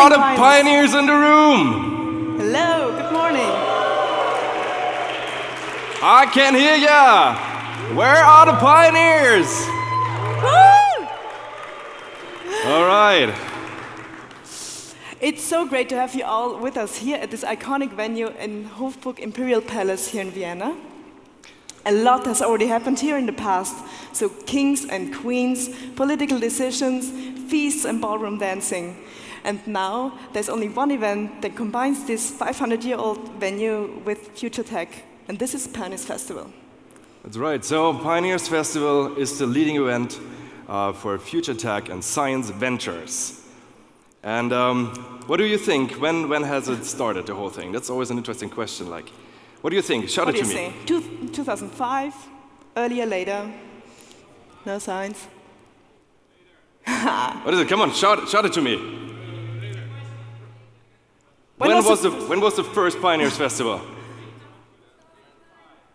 are the pioneers in the room? Hello, good morning. I can't hear ya. Where are the pioneers? Woo! All right. It's so great to have you all with us here at this iconic venue in Hofburg Imperial Palace here in Vienna. A lot has already happened here in the past. So kings and queens, political decisions, feasts and ballroom dancing. And now there's only one event that combines this 500-year-old venue with future tech. And this is Pioneers Festival. That's right. So Pioneers Festival is the leading event for future tech and science ventures. And what do you think? When has it started, the whole thing? That's always an interesting question. Like, what do you think? Shout it to me. What do you say? 2005, earlier, later? No signs? What is it? Come on, shout it to me. When was the first Pioneers Festival?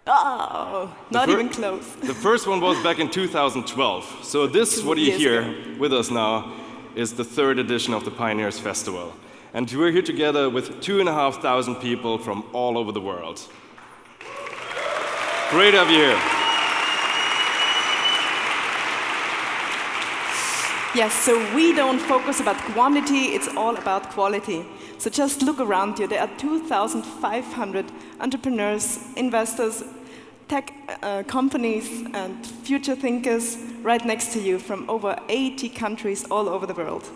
Oh, not even close. The first one was back in 2012. So this, what you hear with us now, is the third edition of the Pioneers Festival. And we're here together with 2,500 people from all over the world. Great to have you here. Yes, so we don't focus about quantity, it's all about quality. So just look around you. There are 2,500 entrepreneurs, investors, tech companies, and future thinkers right next to you from over 80 countries all over the world.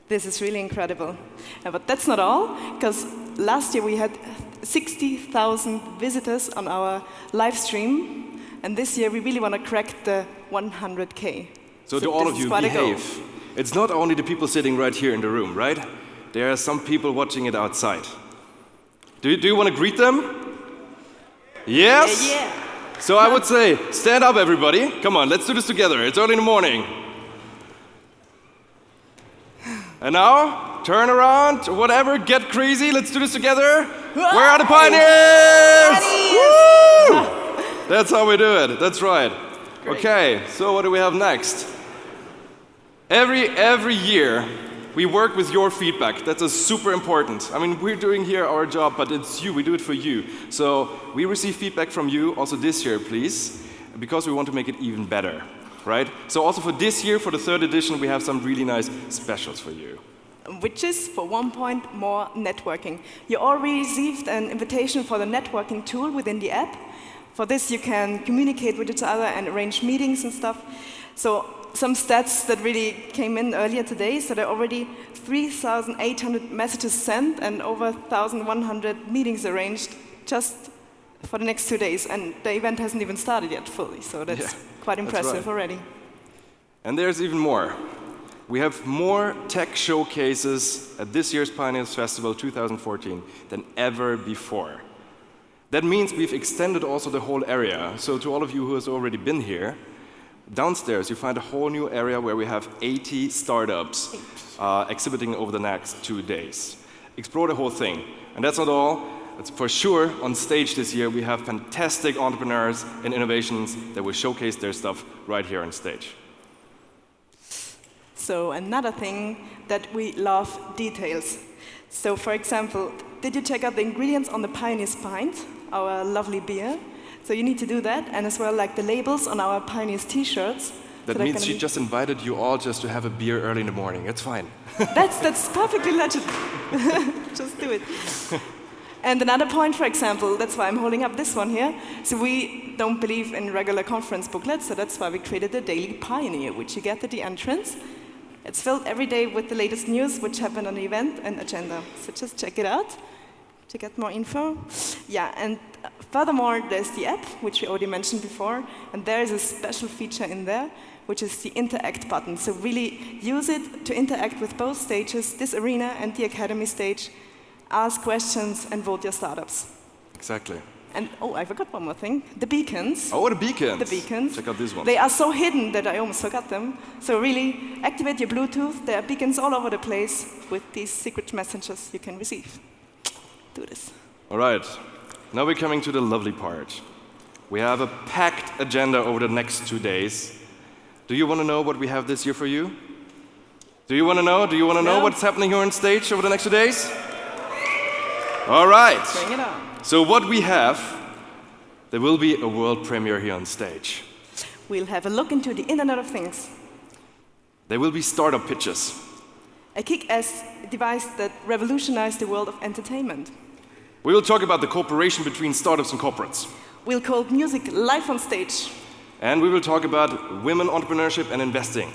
This is really incredible. But that's not all, because last year we had 60,000 visitors on our live stream, and this year we really want to crack the 100K. So to all of you, behave. It's not only the people sitting right here in the room, right? There are some people watching it outside. Do you want to greet them? Yes? Yeah. So I would say, stand up everybody. Come on, let's do this together. It's early in the morning. And now, turn around, whatever, get crazy, let's do this together. Where are the pioneers? Woo! That's how we do it, that's right. Great. Okay, so what do we have next? Every year, we work with your feedback. That's super important. I mean, we're doing here our job, but it's you, we do it for you. So we receive feedback from you also this year, please, because we want to make it even better, right? So also for this year, for the third edition, we have some really nice specials for you. Which is, for one point, more networking. You already received an invitation for the networking tool within the app. For this, you can communicate with each other and arrange meetings and stuff. So some stats that really came in earlier today, so there are already 3,800 messages sent and over 1,100 meetings arranged just for the next 2 days. And the event hasn't even started yet fully, so that's quite impressive already. And there's even more. We have more tech showcases at this year's Pioneers Festival 2014 than ever before. That means we've extended also the whole area. So to all of you who has already been here, downstairs you find a whole new area where we have 80 startups exhibiting over the next 2 days. Explore the whole thing. And that's not all. It's for sure on stage this year we have fantastic entrepreneurs and innovations that will showcase their stuff right here on stage. So another thing that we love, details. So for example, did you check out the ingredients on the Pioneers Pint, our lovely beer? So you need to do that, and as well like the labels on our Pioneers t-shirts. That means she just invited you all just to have a beer early in the morning. It's fine. That's perfectly legit. Just do it. And another point, for example, that's why I'm holding up this one here. So we don't believe in regular conference booklets, so that's why we created the Daily Pioneer, which you get at the entrance. It's filled every day with the latest news, which happened on the event and agenda. So just check it out to get more info. Yeah, and furthermore, there's the app, which we already mentioned before, and there is a special feature in there, which is the Interact button. So really use it to interact with both stages, this arena and the Academy stage, ask questions and vote your startups. Exactly. And oh, I forgot one more thing, the beacons. Oh, the beacons. The beacons. Check out this one. They are so hidden that I almost forgot them. So really, activate your Bluetooth. There are beacons all over the place with these secret messages you can receive. Do this. All right. Now we're coming to the lovely part. We have a packed agenda over the next 2 days. Do you want to know what we have this year for you? Do you want to know? Do you want to know No. what's happening here on stage over the next 2 days? All right. Bring it on. So what we have, there will be a world premiere here on stage. We'll have a look into the Internet of Things, There will be startup pitches. a kick-ass device that revolutionized the world of entertainment. We will talk about the cooperation between startups and corporates. We'll code music live on stage. And we will talk about women entrepreneurship and investing.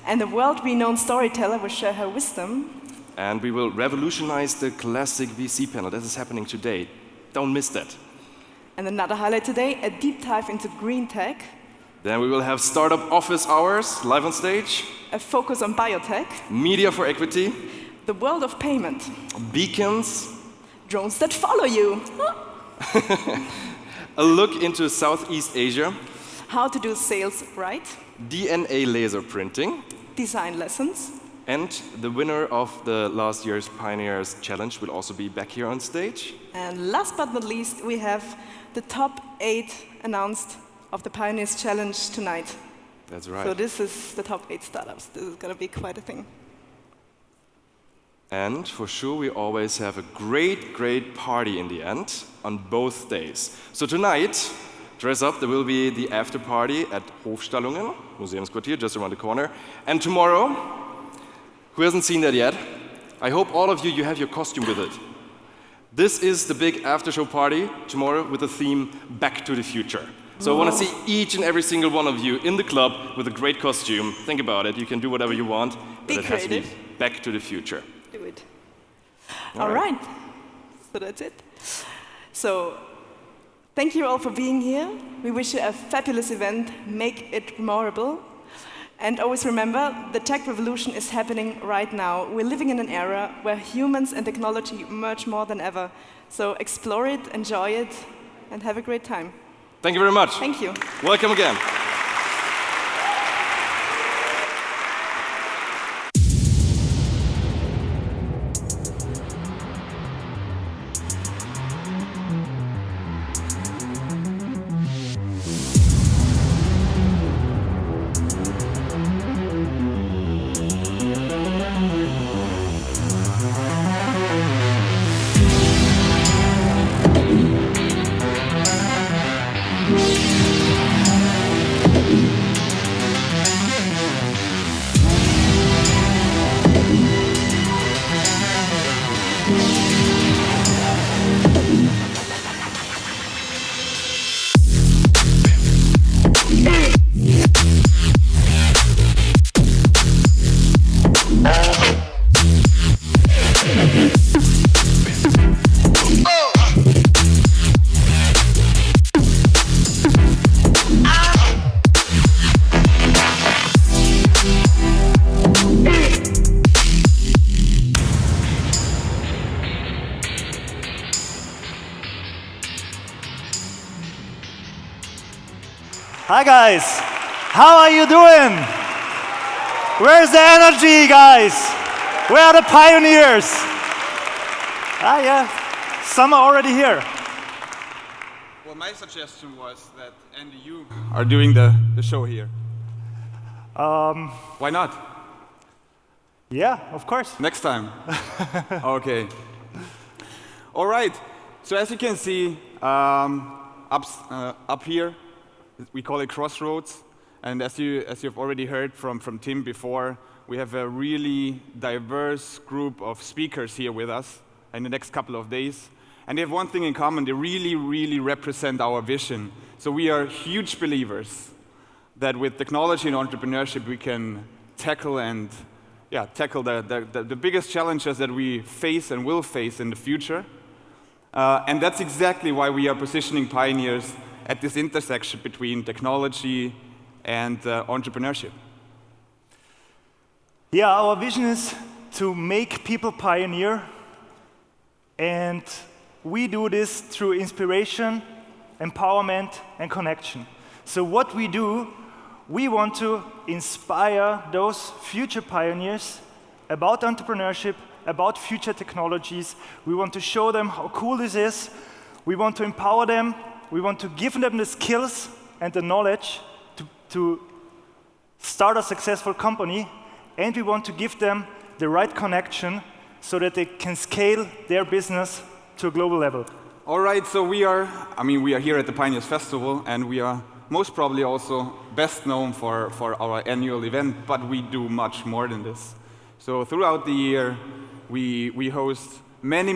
And a world-renowned storyteller will share her wisdom. And we will revolutionize the classic VC panel. That is happening today. Don't miss that. And another highlight today, a deep dive into green tech, Then we will have startup office hours live on stage, a focus on biotech, media for equity, the world of payment, beacons, drones that follow you, a look into Southeast Asia, how to do sales right, DNA laser printing, design lessons, and the winner of the last year's Pioneers Challenge will also be back here on stage. and last but not least, we have the top 8 announced of the Pioneers Challenge tonight. That's right. So this is the top 8 startups. This is going to be quite a thing. And for sure, we always have a great, great party in the end on both days. So tonight, dress up, there will be the after party at Hofstallungen, Museumsquartier, just around the corner. And tomorrow, who hasn't seen that yet? I hope all of you have your costume with it. This is the big after-show party tomorrow with the theme Back to the Future. So I want to see each and every single one of you in the club with a great costume. Think about it, you can do whatever you want, but Be it has to be creative. Back to the Future. Do it. All All right. So that's it. So thank you all for being here. We wish you a fabulous event. Make it memorable. And always remember, the tech revolution is happening right now. We're living in an era where humans and technology merge more than ever. So explore it, enjoy it, and have a great time. Thank you very much. Thank you. Welcome again. Hi guys, how are you doing? Where's the energy, guys? Where are the pioneers? Ah yeah, some are already here. Well, my suggestion was that Andy, you are doing the show here. Why not? Yeah, of course. Next time. Okay. All right. So as you can see, up here, we call it Crossroads. And as you've already heard from Tim before, we have a really diverse group of speakers here with us in the next couple of days. And they have one thing in common: they really, really represent our vision. So we are huge believers that with technology and entrepreneurship, we can tackle the biggest challenges that we face and will face in the future. And that's exactly why we are positioning Pioneers at this intersection between technology and entrepreneurship. Yeah, our vision is to make people pioneer, and we do this through inspiration, empowerment, and connection. So what we do, we want to inspire those future pioneers about entrepreneurship, about future technologies. We want to show them how cool this is. We want to empower them. We want to give them the skills and the knowledge to start a successful company. and we want to give them the right connection so that they can scale their business to a global level. All right, so we are here at the Pioneers Festival, and we are most probably also best known for our annual event, but we do much more than this. So throughout the year, we host many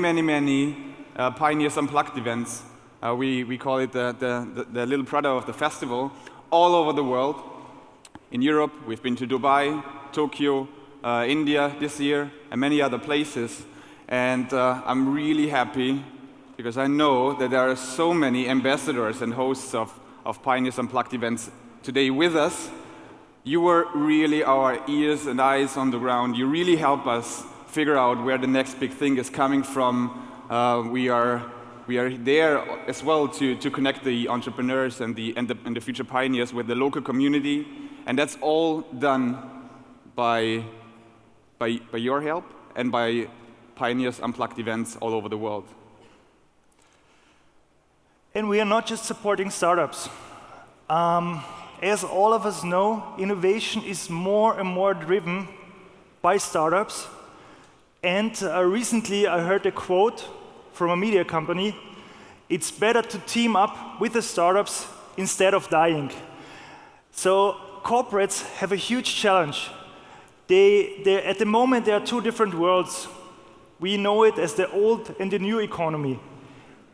Pioneers Unplugged events. We call it the little brother of the festival, all over the world. In Europe, we've been to Dubai, Tokyo, India this year, and many other places. And I'm really happy because I know that there are so many ambassadors and hosts of Pioneers Unplugged events today with us. You were really our ears and eyes on the ground. You really help us figure out where the next big thing is coming from. We are there as well to connect the entrepreneurs and the future pioneers with the local community, and that's all done by your help and by Pioneers Unplugged events all over the world. And we are not just supporting startups. As all of us know, innovation is more and more driven by startups. And recently I heard a quote from a media company: it's better to team up with the startups instead of dying. So corporates have a huge challenge. At the moment, there are two different worlds. We know it as the old and the new economy.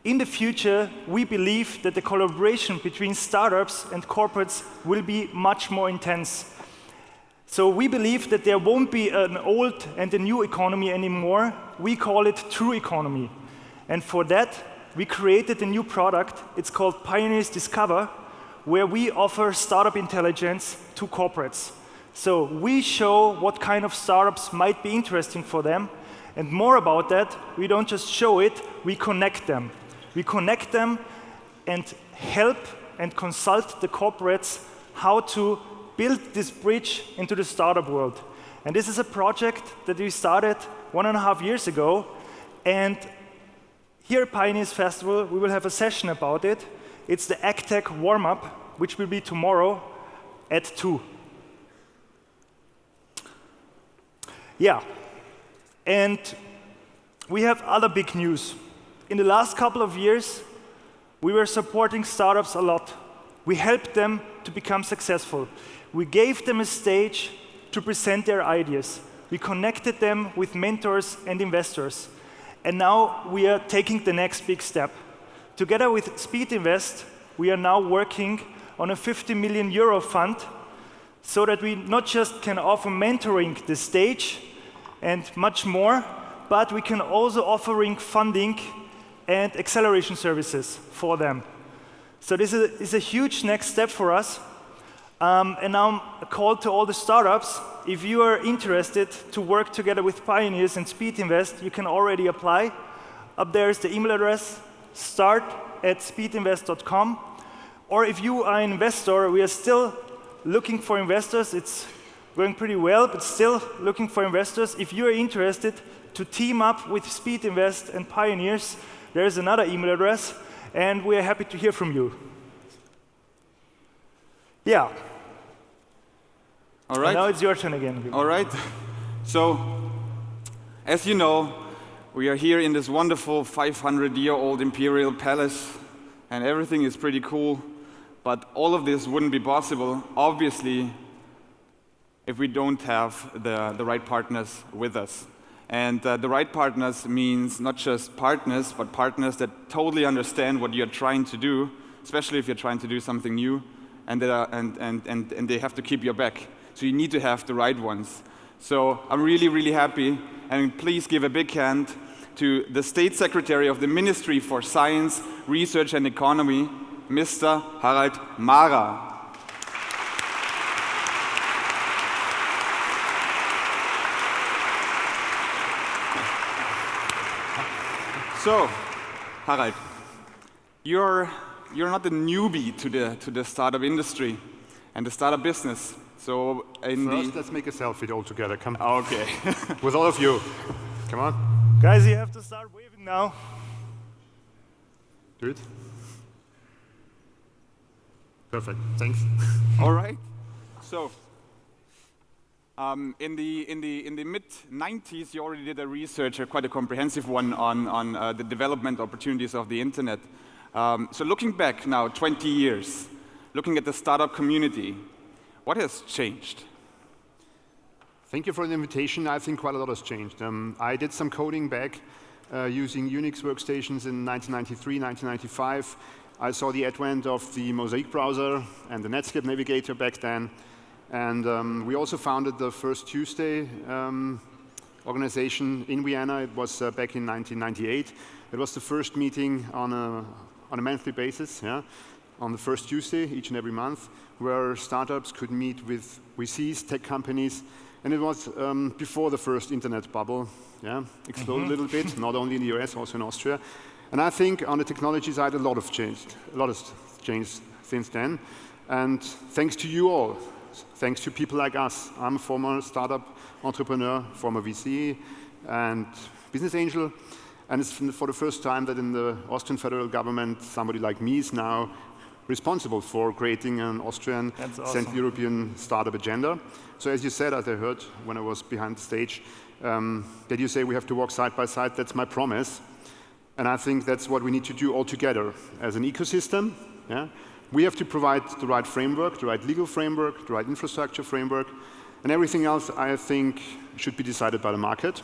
In the future, we believe that the collaboration between startups and corporates will be much more intense. So we believe that there won't be an old and a new economy anymore. We call it true economy. And for that, we created a new product. It's called Pioneers Discover, where we offer startup intelligence to corporates. So we show what kind of startups might be interesting for them. And more about that, we don't just show it, we connect them. We connect them and help and consult the corporates how to build this bridge into the startup world. And this is a project that we started 1.5 years ago. And here at Pioneers Festival, we will have a session about it. It's the AgTech Warmup, which will be tomorrow at 2. Yeah, and we have other big news. In the last couple of years, we were supporting startups a lot. We helped them to become successful. We gave them a stage to present their ideas. We connected them with mentors and investors. And now we are taking the next big step. Together with Speed Invest, we are now working on a 50 million euro fund so that we not just can offer mentoring the stage and much more, but we can also offering funding and acceleration services for them. So this is a huge next step for us. And now a call to all the startups. If you are interested to work together with Pioneers and Speed Invest, you can already apply. Up there is the email address, start@speedinvest.com. Or if you are an investor, we are still looking for investors. It's going pretty well, but still looking for investors. If you are interested to team up with Speed Invest and Pioneers, there is another email address, and we are happy to hear from you. Yeah. All right. And now it's your turn again. All right. So, as you know, we are here in this wonderful 500-year-old imperial palace, and everything is pretty cool. But all of this wouldn't be possible, obviously, if we don't have the right partners with us. And the right partners means not just partners, but partners that totally understand what you're trying to do, especially if you're trying to do something new, and they have to keep your back. So you need to have the right ones. So I'm really, really happy, and please give a big hand to the State Secretary of the Ministry for Science, Research and Economy, Mr. Harald Mahrer. So, Harald, you're not a newbie to the startup industry and the startup business. So, First, let's make a selfie all together. Come. Okay. With all of you. Come on. Guys, you have to start waving now. Do it. Perfect. Thanks. All right. So, In the mid-90s, you already did a research, quite a comprehensive one, on the development opportunities of the internet. So looking back now, 20 years, looking at the startup community, what has changed? Thank you for the invitation. I think quite a lot has changed. I did some coding back using Unix workstations in 1993, 1995. I saw the advent of the Mosaic browser and the Netscape navigator back then. And we also founded the First Tuesday organization in Vienna. It was back in 1998. It was the first meeting on a monthly basis, yeah, on the first Tuesday each and every month, where startups could meet with VCs, tech companies. And it was before the first internet bubble, yeah, exploded a little bit, not only in the US, also in Austria. And I think on the technology side, a lot has changed since then. And thanks to you all, thanks to people like us. I'm a former startup entrepreneur, former VC, and business angel. And it's for the first time that in the Austrian federal government, somebody like me is now responsible for creating an Austrian Central European startup agenda. So as you said, as I heard when I was behind the stage, that you say we have to walk side by side, that's my promise. And I think that's what we need to do all together as an ecosystem. Yeah? We have to provide the right framework, the right legal framework, the right infrastructure framework, and everything else I think should be decided by the market,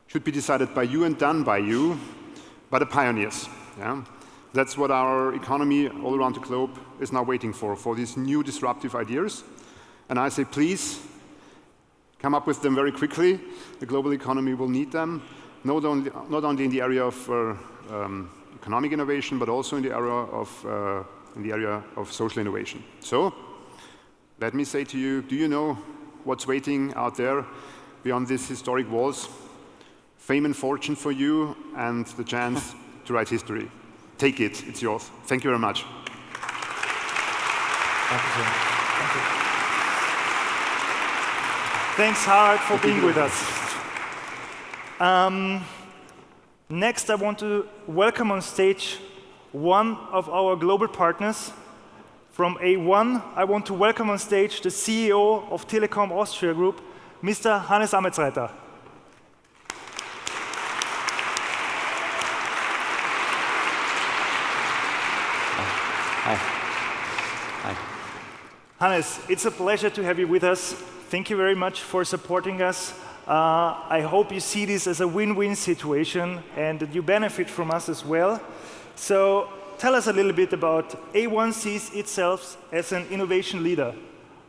should be decided by you and done by you, by the pioneers. Yeah? That's what our economy all around the globe is now waiting for these new disruptive ideas. And I say, please, come up with them very quickly. The global economy will need them, not only in the area of economic innovation, but also in the area of social innovation. So, let me say to you, do you know what's waiting out there beyond these historic walls? Fame and fortune for you, and the chance to write history. Take it, it's yours. Thank you very much. Thank you. Thanks, Harald, for being with us. Next, I want to welcome on stage one of our global partners. From A1, I want to welcome on stage the CEO of Telekom Austria Group, Mr. Hannes Ametsreiter. Hi. Hi. Hannes, it's a pleasure to have you with us. Thank you very much for supporting us. I hope you see this as a win-win situation and that you benefit from us as well. So tell us a little bit about A1 sees itself as an innovation leader.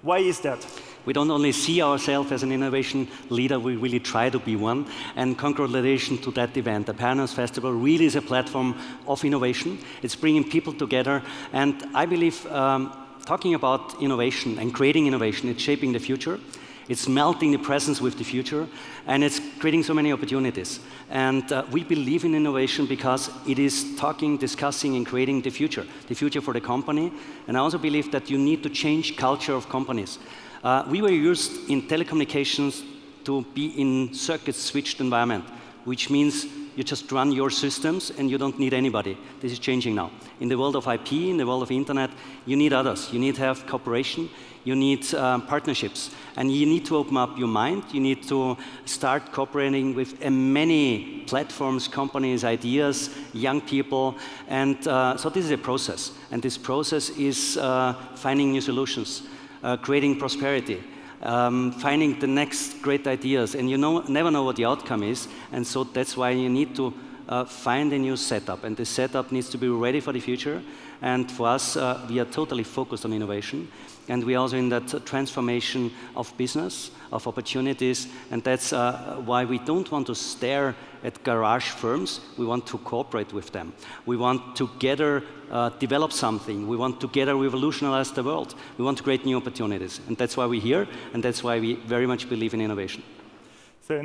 Why is that? We don't only see ourselves as an innovation leader, we really try to be one. And congratulations to that event. The Pioneers Festival really is a platform of innovation. It's bringing people together. And I believe talking about innovation and creating innovation, it's shaping the future. It's melting the presence with the future, and it's creating so many opportunities. And we believe in innovation because it is talking, discussing, and creating the future for the company. And I also believe that you need to change culture of companies. We were used in telecommunications to be in circuit switched environment, which means you just run your systems and you don't need anybody. This is changing now. In the world of IP, in the world of internet, you need others. You need to have cooperation. You need partnerships, and you need to open up your mind. You need to start cooperating with many platforms, companies, ideas, young people, and so this is a process. And this process is finding new solutions, creating prosperity, finding the next great ideas, and you never know what the outcome is, and so that's why you need to find a new setup, and the setup needs to be ready for the future. And for us, we are totally focused on innovation. And we are also in that transformation of business, of opportunities, and that's why we don't want to stare at garage firms. We want to cooperate with them. We want together develop something. We want together revolutionize the world. We want to create new opportunities, and that's why we're here, and that's why we very much believe in innovation. So,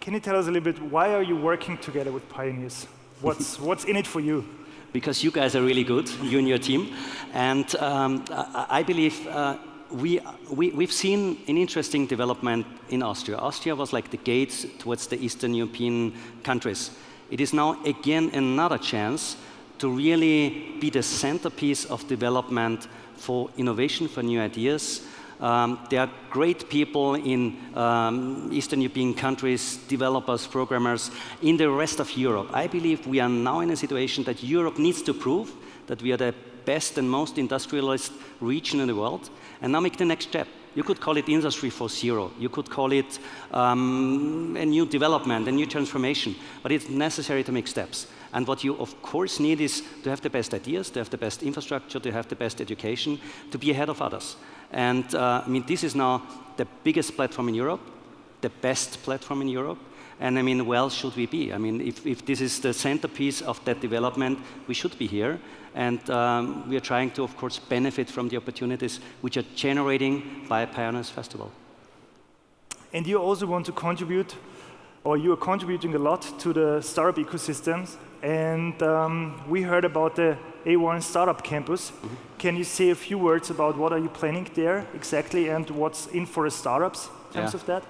can you tell us a little bit, why are you working together with pioneers? What's in it for you? Because you guys are really good, you and your team. And I believe we've seen an interesting development in Austria. Austria was like the gate towards the Eastern European countries. It is now again another chance to really be the centerpiece of development for innovation, for new ideas, There are great people in Eastern European countries, developers, programmers, in the rest of Europe. I believe we are now in a situation that Europe needs to prove that we are the best and most industrialized region in the world, and now make the next step. You could call it Industry 4.0. You could call it a new development, a new transformation, but it's necessary to make steps. And what you, of course, need is to have the best ideas, to have the best infrastructure, to have the best education, to be ahead of others. And I mean, this is now the biggest platform in Europe, the best platform in Europe. And I mean, well, should we be? I mean, if this is the centerpiece of that development, we should be here. And we are trying to, of course, benefit from the opportunities which are generating by Pioneers Festival. And you also want to contribute, or you are contributing a lot to the startup ecosystems. And we heard about the A1 Startup Campus. Can you say a few words about what are you planning there exactly and what's in for the startups in terms of that?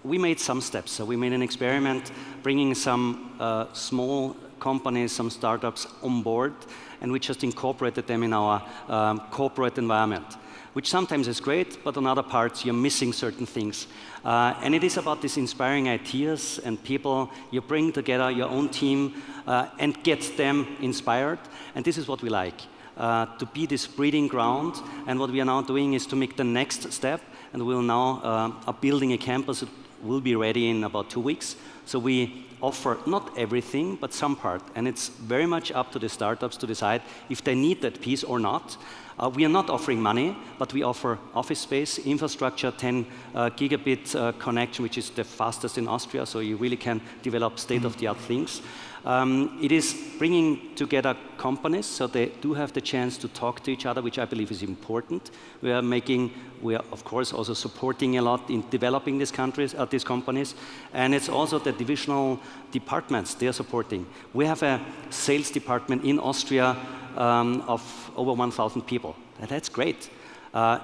We made some steps. So we made an experiment bringing some small companies, some startups on board, and we just incorporated them in our corporate environment, which sometimes is great, but on other parts you're missing certain things. And it is about these inspiring ideas and people. You bring together your own team and get them inspired, and this is what we like. To be this breeding ground, and what we are now doing is to make the next step, and we'll now are building a campus that will be ready in about 2 weeks. So we offer not everything, but some part, and it's very much up to the startups to decide if they need that piece or not. We are not offering money, but we offer office space, infrastructure, 10 gigabit connection, which is the fastest in Austria, so you really can develop state-of-the-art things. It is bringing together companies, so they do have the chance to talk to each other, which I believe is important. We are of course also supporting a lot in developing these companies, and it's also the divisional departments they are supporting. We have a sales department in Austria of over 1,000 people. And that's great.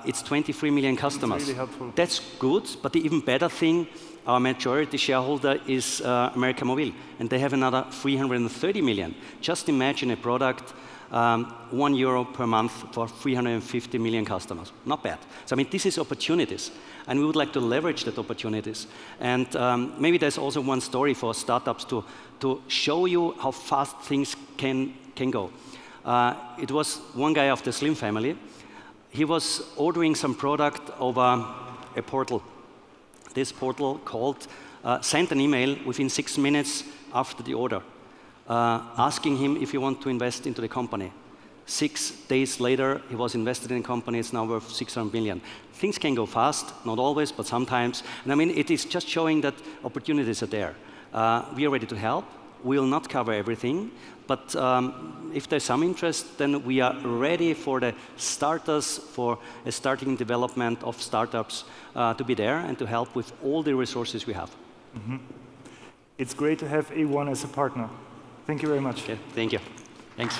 It's 23 million customers. That's really helpful. That's good, but the even better thing, our majority shareholder is América Móvil, and they have another 330 million. Just imagine a product, €1 per month for 350 million customers. Not bad. So I mean, this is opportunities, and we would like to leverage that opportunities. And maybe there's also one story for startups to show you how fast things can go. It was one guy of the Slim family. He was ordering some product over a portal. This portal sent an email within 6 minutes after the order, asking him if he wants to invest into the company. 6 days later, he was invested in a company. It's now worth 600 million. Things can go fast, not always, but sometimes. And I mean, it is just showing that opportunities are there. We are ready to help. We will not cover everything, but if there's some interest, then we are ready for the starters, for a starting development of startups to be there and to help with all the resources we have. It's great to have A1 as a partner. Thank you very much. Okay, thank you. Thanks.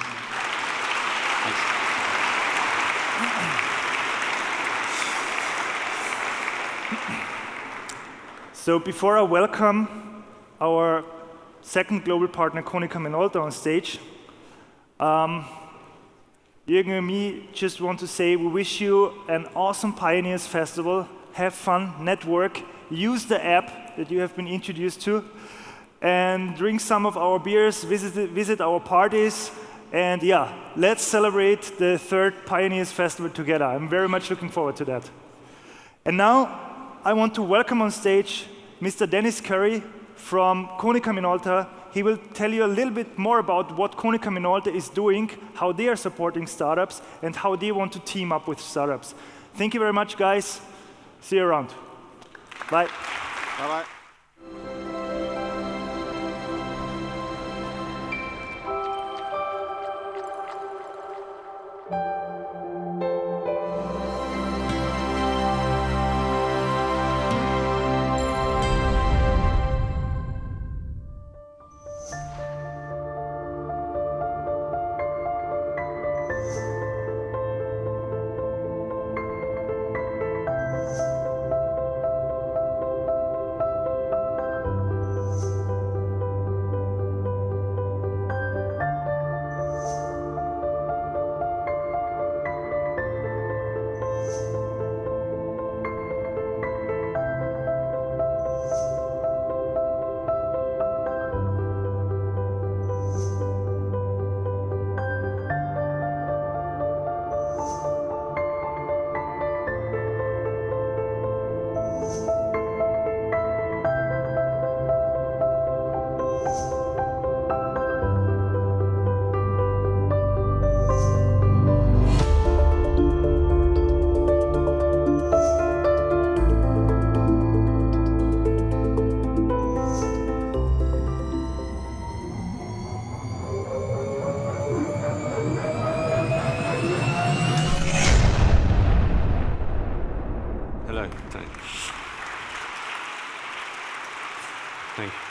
So before I welcome our second global partner, Konica Minolta, on stage, Jürgen and me just want to say we wish you an awesome Pioneers Festival. Have fun, network, use the app that you have been introduced to, and drink some of our beers, visit our parties, and yeah, let's celebrate the third Pioneers Festival together. I'm very much looking forward to that. And now I want to welcome on stage Mr. Dennis Curry from Konica Minolta. He will tell you a little bit more about what Konica Minolta is doing, how they are supporting startups, and how they want to team up with startups. Thank you very much, guys. See you around. Bye. Bye-bye.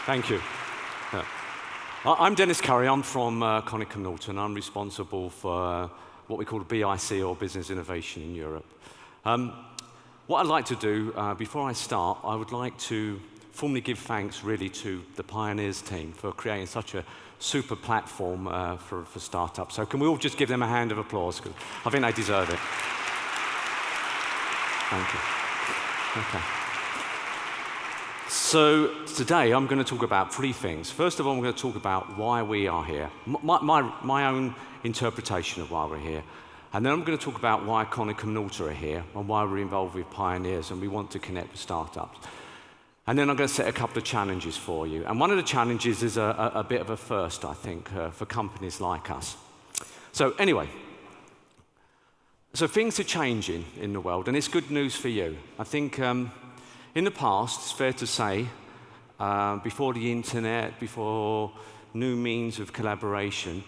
Thank you. I'm Dennis Curry. I'm from Konica Minolta, and I'm responsible for what we call BIC, or Business Innovation in Europe. What I'd like to do, before I start, I would like to formally give thanks really to the Pioneers team for creating such a super platform for startups. So can we all just give them a hand of applause? 'Cause I think they deserve it. Thank you. Okay. So today I'm going to talk about three things. First of all, I'm going to talk about why we are here, my own interpretation of why we're here. And then I'm going to talk about why Konica Minolta are here and why we're involved with Pioneers and we want to connect with startups. And then I'm going to set a couple of challenges for you. And one of the challenges is a bit of a first, I think, for companies like us. So anyway, so things are changing in the world, and it's good news for you. I think in the past, it's fair to say, before the internet, before new means of collaboration,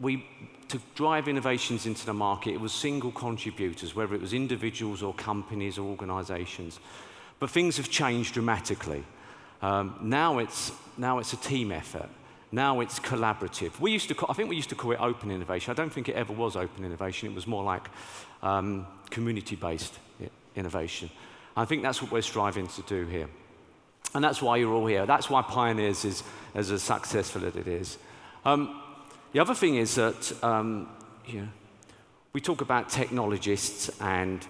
to drive innovations into the market, it was single contributors, whether it was individuals or companies or organizations. But things have changed dramatically. Now it's a team effort. Now it's collaborative. I think we used to call it open innovation. I don't think it ever was open innovation. It was more like community-based innovation. I think that's what we're striving to do here. And that's why you're all here. That's why Pioneers is as successful as it is. The other thing is that we talk about technologists and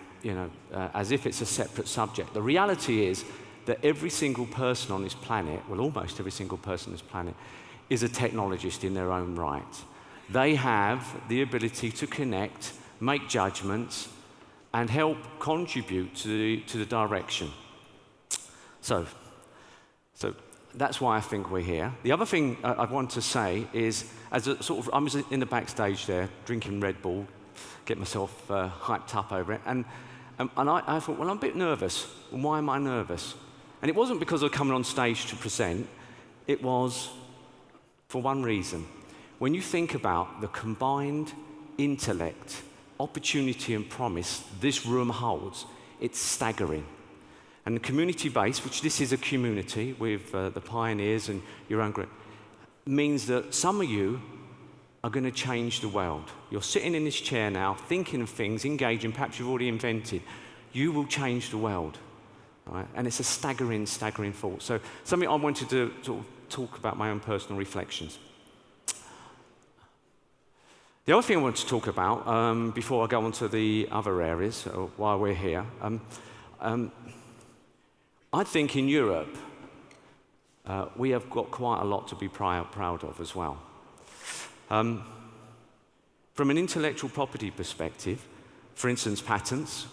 as if it's a separate subject. The reality is that every single person on this planet, well, almost every single person on this planet, is a technologist in their own right. They have the ability to connect, make judgments, and help contribute to the direction. So that's why I think we're here. The other thing I want to say is, I was in the backstage there, drinking Red Bull, get myself hyped up over it, and I thought, well, I'm a bit nervous. Why am I nervous? And it wasn't because I was coming on stage to present. It was for one reason. When you think about the combined intellect, opportunity and promise this room holds, it's staggering. And the community base, which this is a community with the Pioneers and your own group, means that some of you are going to change the world. You're sitting in this chair now, thinking of things, engaging, perhaps you've already invented. You will change the world. Right? And it's a staggering thought. So something I wanted to sort of talk about my own personal reflections. The other thing I want to talk about, before I go on to the other areas, while we're here, I think in Europe, we have got quite a lot to be proud of as well. From an intellectual property perspective, for instance, patents,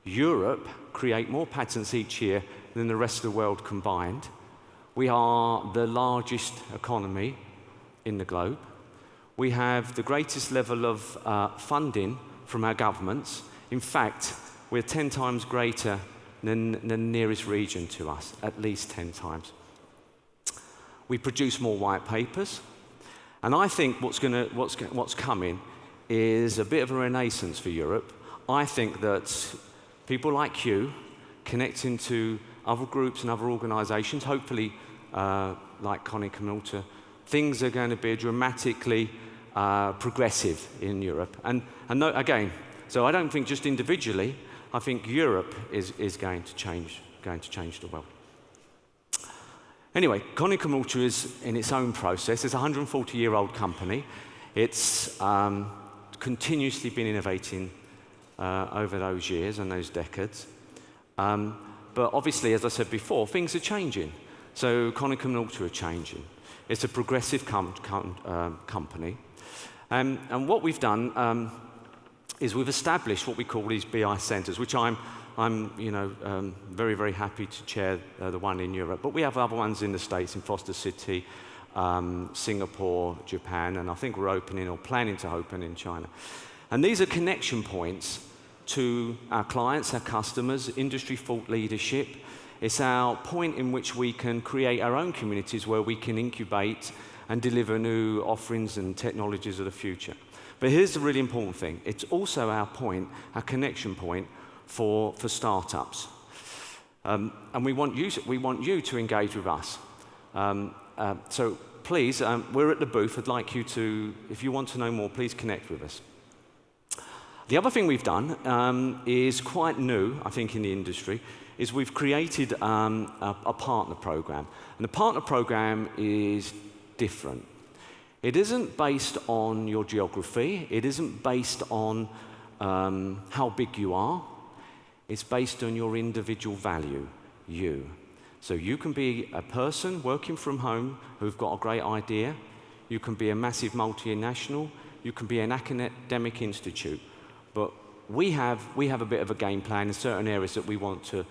Europe create more patents each year than the rest of the world combined. We are the largest economy in the globe. We have the greatest level of funding from our governments. In fact, we're 10 times greater than the nearest region to us, at least 10 times. We produce more white papers. And I think what's coming is a bit of a renaissance for Europe. I think that people like you, connecting to other groups and other organizations, hopefully like Konica Minolta, things are going to be dramatically progressive in Europe. And again, so I don't think just individually, I think Europe is going to change the world. Anyway, Konica Minolta is in its own process. It's a 140-year-old company. It's continuously been innovating over those years and those decades. But obviously, as I said before, things are changing. So Konica Minolta are changing. It's a progressive company. And what we've done is we've established what we call these BI centers, which I'm very, very happy to chair the one in Europe. But we have other ones in the States, in Foster City, Singapore, Japan, and I think we're opening or planning to open in China. And these are connection points to our clients, our customers, industry thought leadership. It's our point in which we can create our own communities where we can incubate and deliver new offerings and technologies of the future. But here's the really important thing. It's also our point, our connection point for startups. And we want you to engage with us. So please, we're at the booth. I'd like you to, if you want to know more, please connect with us. The other thing we've done is quite new, I think, in the industry, is we've created a partner program. And the partner program is different. It isn't based on your geography. It isn't based on how big you are. It's based on your individual value, you. So you can be a person working from home who've got a great idea. You can be a massive multinational. You can be an academic institute. But we have a bit of a game plan in certain areas that we want to,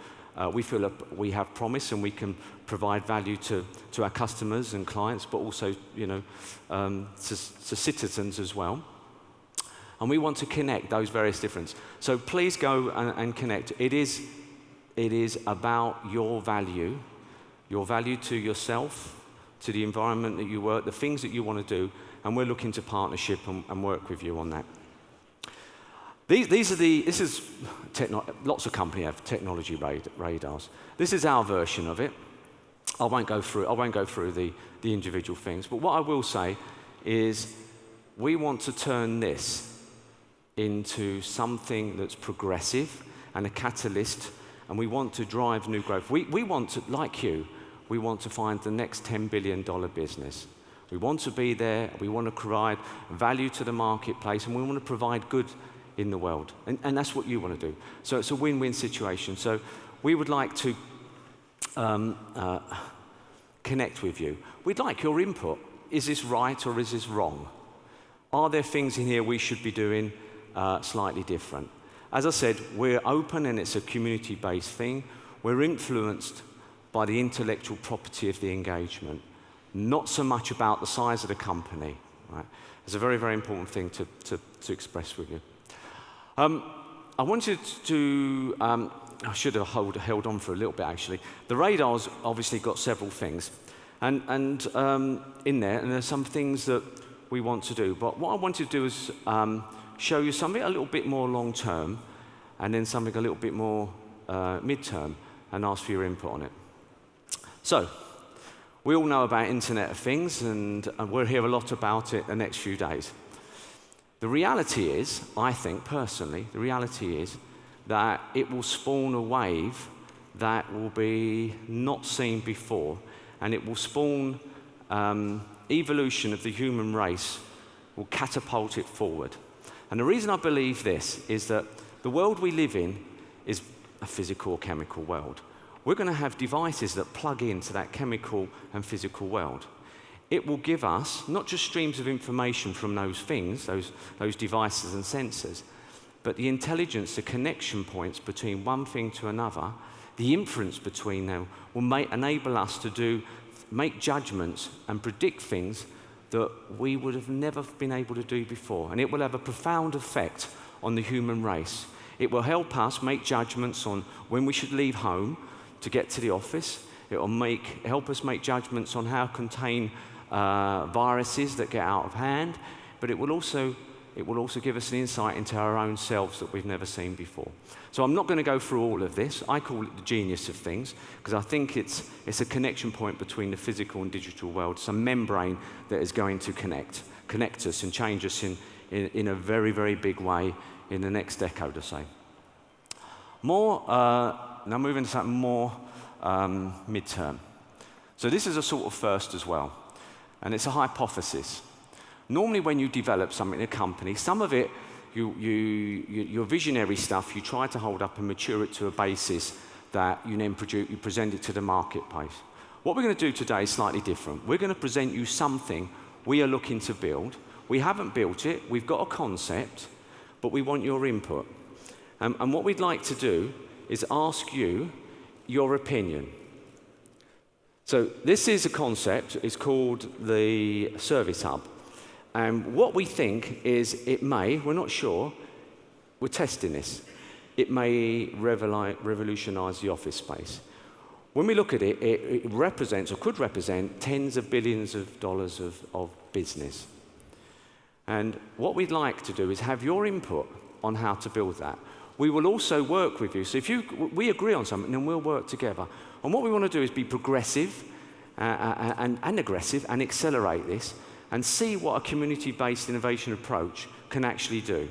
we feel we have promise and we can provide value to our customers and clients, but also, to citizens as well. And we want to connect those various differences. So please go and connect. It is about your value to yourself, to the environment that you work, the things that you want to do, and we're looking to partnership and work with you on that. Lots of companies have technology radars. This is our version of it. I won't go through the individual things, but what I will say is we want to turn this into something that's progressive and a catalyst, and we want to drive new growth. We want to, like you, we want to find the next $10 billion business. We want to be there, we want to provide value to the marketplace, and we want to provide good in the world. And that's what you want to do. So it's a win-win situation. So we would like to connect with you. We'd like your input. Is this right or is this wrong? Are there things in here we should be doing slightly different? As I said, we're open and it's a community-based thing. We're influenced by the intellectual property of the engagement, not so much about the size of the company. Right? It's a very, very important thing to express with you. I wanted to, I should have held on for a little bit actually. The radar's obviously got several things and in there, and there's some things that we want to do. But what I wanted to do is show you something a little bit more long-term and then something a little bit more mid-term and ask for your input on it. So, we all know about Internet of Things and we'll hear a lot about it the next few days. The reality is, I think personally, the reality is that it will spawn a wave that will be not seen before, and it will spawn evolution of the human race, will catapult it forward. And the reason I believe this is that the world we live in is a physical or chemical world. We're going to have devices that plug into that chemical and physical world. It will give us not just streams of information from those things, those devices and sensors, but the intelligence, the connection points between one thing to another, the inference between them will enable us to make judgments and predict things that we would have never been able to do before. And it will have a profound effect on the human race. It will help us make judgments on when we should leave home to get to the office. It will help us make judgments on how to contain viruses that get out of hand, but it will also give us an insight into our own selves that we've never seen before. So I'm not going to go through all of this. I call it the genius of things, because I think it's a connection point between the physical and digital world. It's a membrane that is going to connect us and change us in a very, very big way in the next decade or so. Now moving to something more mid-term. So this is a sort of first as well. And it's a hypothesis. Normally when you develop something in a company, some of it, your visionary stuff, you try to hold up and mature it to a basis that you then you present it to the marketplace. What we're going to do today is slightly different. We're going to present you something we are looking to build. We haven't built it, we've got a concept, but we want your input. And what we'd like to do is ask you your opinion. So this is a concept, it's called the Service Hub. And what we think is we're not sure, we're testing this, it may revolutionize the office space. When we look at it, it represents, or could represent, tens of billions of dollars of business. And what we'd like to do is have your input on how to build that. We will also work with you. So if we agree on something, then we'll work together. And what we want to do is be progressive and aggressive and accelerate this and see what a community-based innovation approach can actually do.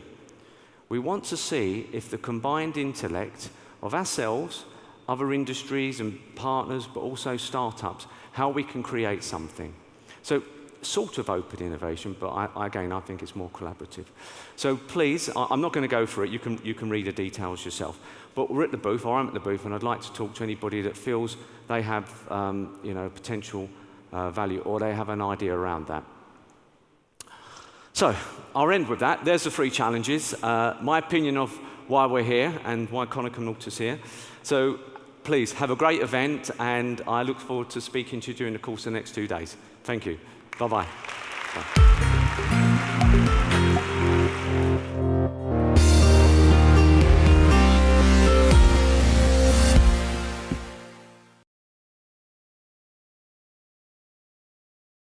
We want to see if the combined intellect of ourselves, other industries and partners, but also startups, how we can create something. So sort of open innovation, but again, I think it's more collaborative. So please, I'm not going to go for it. You can read the details yourself. But we're at the booth, or I'm at the booth, and I'd like to talk to anybody that feels they have potential value, or they have an idea around that. So I'll end with that. There's the 3 challenges. My opinion of why we're here and why Konica Minolta's here. So please have a great event, and I look forward to speaking to you during the course of the next 2 days. Thank you. Bye-bye.